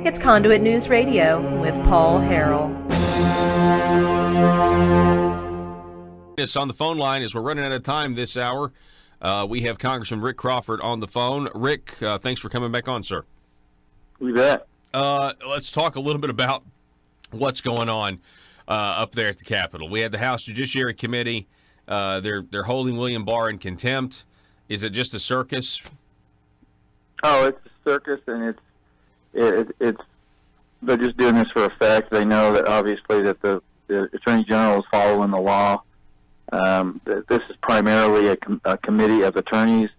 It's Conduit News Radio with Paul Harrell. It's on the phone line as we're running out of time this hour. We have Congressman Rick Crawford on the phone. Rick, thanks for coming back on, sir. You bet. Let's talk a little bit about what's going on up there at the Capitol. We had the House Judiciary Committee. They're holding William Barr in contempt. Is it just a circus? Oh, it's a circus, and it's they're just doing this for effect. They know that obviously that the Attorney General is following the law. This is primarily a committee of attorneys,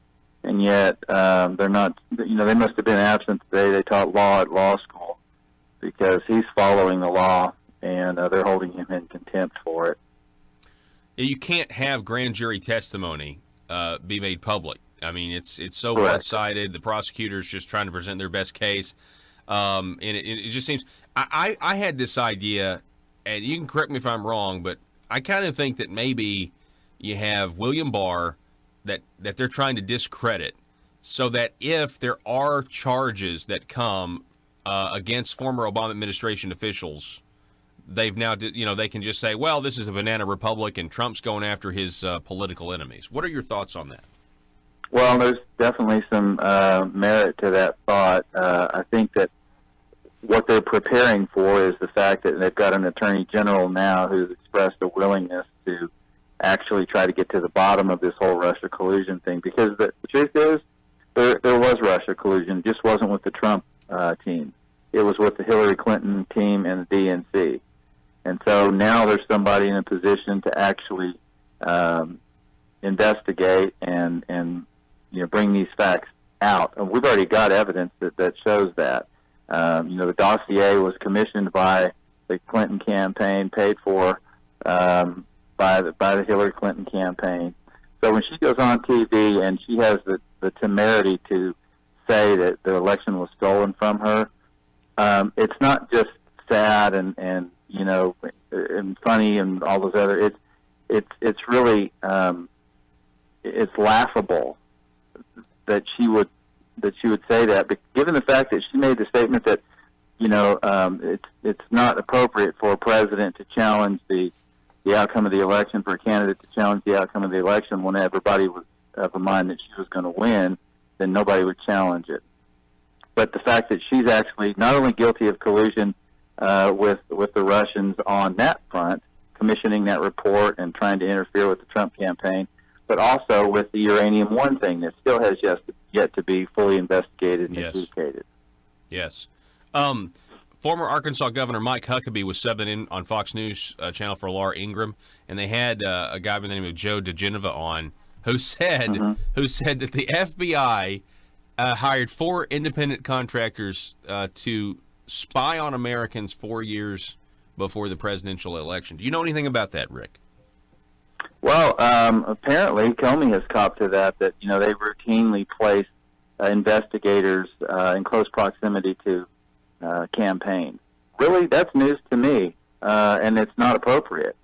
and yet they're not. You know, they must have been absent today. They taught law at law school because he's following the law, and they're holding him in contempt for it. You can't have grand jury testimony be made public. I mean, it's so Correct. one-sided. The prosecutor's just trying to present their best case. And it just seems I had this idea, and you can correct me if I'm wrong, but I kind of think that maybe you have William Barr that they're trying to discredit, so that if there are charges that come against former Obama administration officials, they've now they can just say, well, this is a banana republic and Trump's going after his political enemies. What are your thoughts on that? Well, there's definitely some merit to that thought. I think that what they're preparing for is the fact that they've got an attorney general now who's expressed a willingness to actually try to get to the bottom of this whole Russia collusion thing. Because the truth is, there was Russia collusion. It just wasn't with the Trump team. It was with the Hillary Clinton team and the DNC. And so now there's somebody in a position to actually investigate and bring these facts out. And we've already got evidence that shows that. The dossier was commissioned by the Clinton campaign, paid for by the Hillary Clinton campaign. So when she goes on TV and she has the temerity to say that the election was stolen from her, it's not just sad and funny and all those other. It's really it's laughable that she would say that. But given the fact that she made the statement that it's not appropriate for a president to challenge the outcome of the election, for a candidate to challenge the outcome of the election when everybody was of a mind that she was going to win, then nobody would challenge it. But the fact that she's actually not only guilty of collusion with the Russians on that front, commissioning that report and trying to interfere with the Trump campaign, but also with the Uranium One thing that still has yet to be fully investigated and adjudicated. Yes. Former Arkansas Governor Mike Huckabee was subbing in on Fox News channel for Laura Ingraham, and they had a guy by the name of Joe DeGeneva on who said that the FBI hired 4 independent contractors to spy on Americans 4 years before the presidential election. Do you know anything about that, Rick? Well, apparently Comey has copped to that they routinely place investigators in close proximity to campaigns. Really, that's news to me, and it's not appropriate.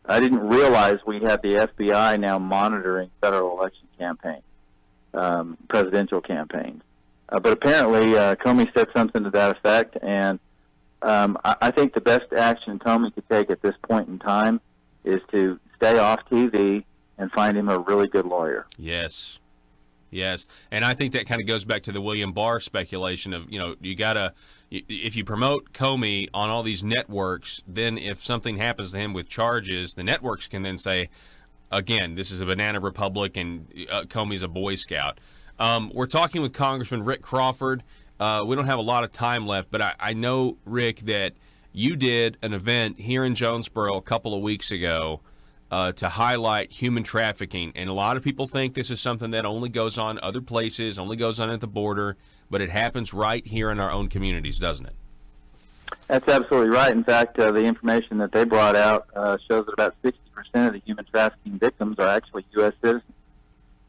I didn't realize we had the FBI now monitoring federal election campaigns, presidential campaigns. But apparently Comey said something to that effect, and I think the best action Comey could take at this point in time is to stay off TV and find him a really good lawyer. Yes. And I think that kind of goes back to the William Barr speculation of, you got to, if you promote Comey on all these networks, then if something happens to him with charges, the networks can then say, again, this is a banana republic and Comey's a Boy Scout. We're talking with Congressman Rick Crawford. We don't have a lot of time left, but I know, Rick, that you did an event here in Jonesboro a couple of weeks ago to highlight human trafficking. And a lot of people think this is something that only goes on other places, only goes on at the border, but it happens right here in our own communities, doesn't it? That's absolutely right. In fact, the information that they brought out shows that about 60% of the human trafficking victims are actually U.S. citizens.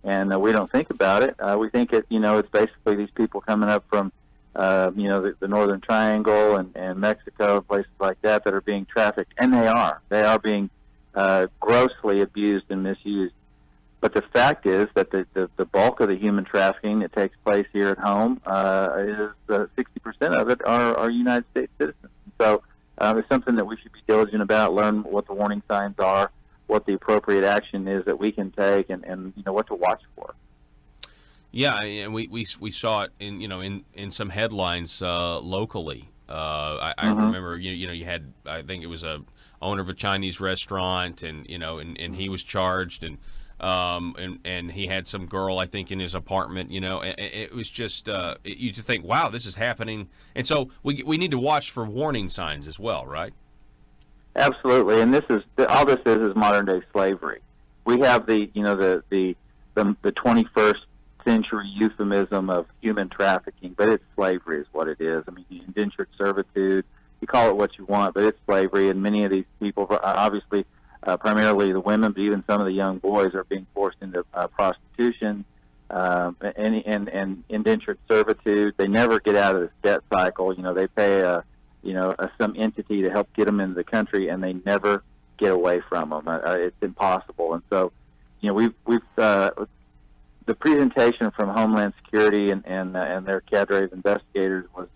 And we don't think about it. We think it's basically these people coming up from, the Northern Triangle and Mexico, places like that are being trafficked. And they are. They are being grossly abused and misused. But the fact is that the bulk of the human trafficking that takes place here at home is 60% of it are United States citizens. So it's something that we should be diligent about, learn what the warning signs are, what the appropriate action is that we can take, and what to watch for. Yeah, and we saw it in some headlines locally. I remember you had, I think it was a owner of a Chinese restaurant, and and he was charged, and he had some girl, I think, in his apartment. It was just you just think, wow, this is happening, and so we need to watch for warning signs as well, right? Absolutely, and all this is modern day slavery. We have the 21st century euphemism of human trafficking, but it's slavery is what it is. I mean, indentured servitude, you call it what you want, but it's slavery, and many of these people, obviously, primarily the women, but even some of the young boys, are being forced into prostitution and indentured servitude. They never get out of this debt cycle. They pay some entity to help get them into the country, and they never get away from them. It's impossible. And so, we've the presentation from Homeland Security and their cadre of investigators was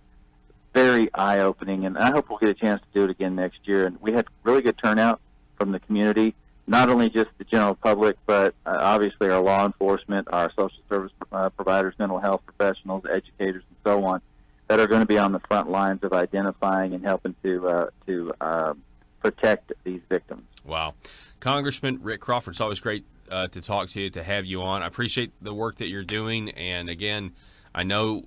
very eye-opening, and I hope we'll get a chance to do it again next year. And we had really good turnout from the community, not only just the general public, but obviously our law enforcement, our social service providers, mental health professionals, educators, and so on, that are going to be on the front lines of identifying and helping to protect these victims. Wow. Congressman Rick Crawford, it's always great to talk to you, to have you on. I appreciate the work that you're doing, and again, I know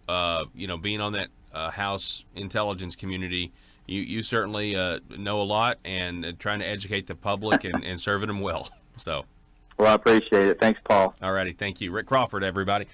being on that House intelligence community, you certainly know a lot, and trying to educate the public and serving them well. So, well, I appreciate it. Thanks, Paul. All righty, thank you, Rick Crawford, everybody.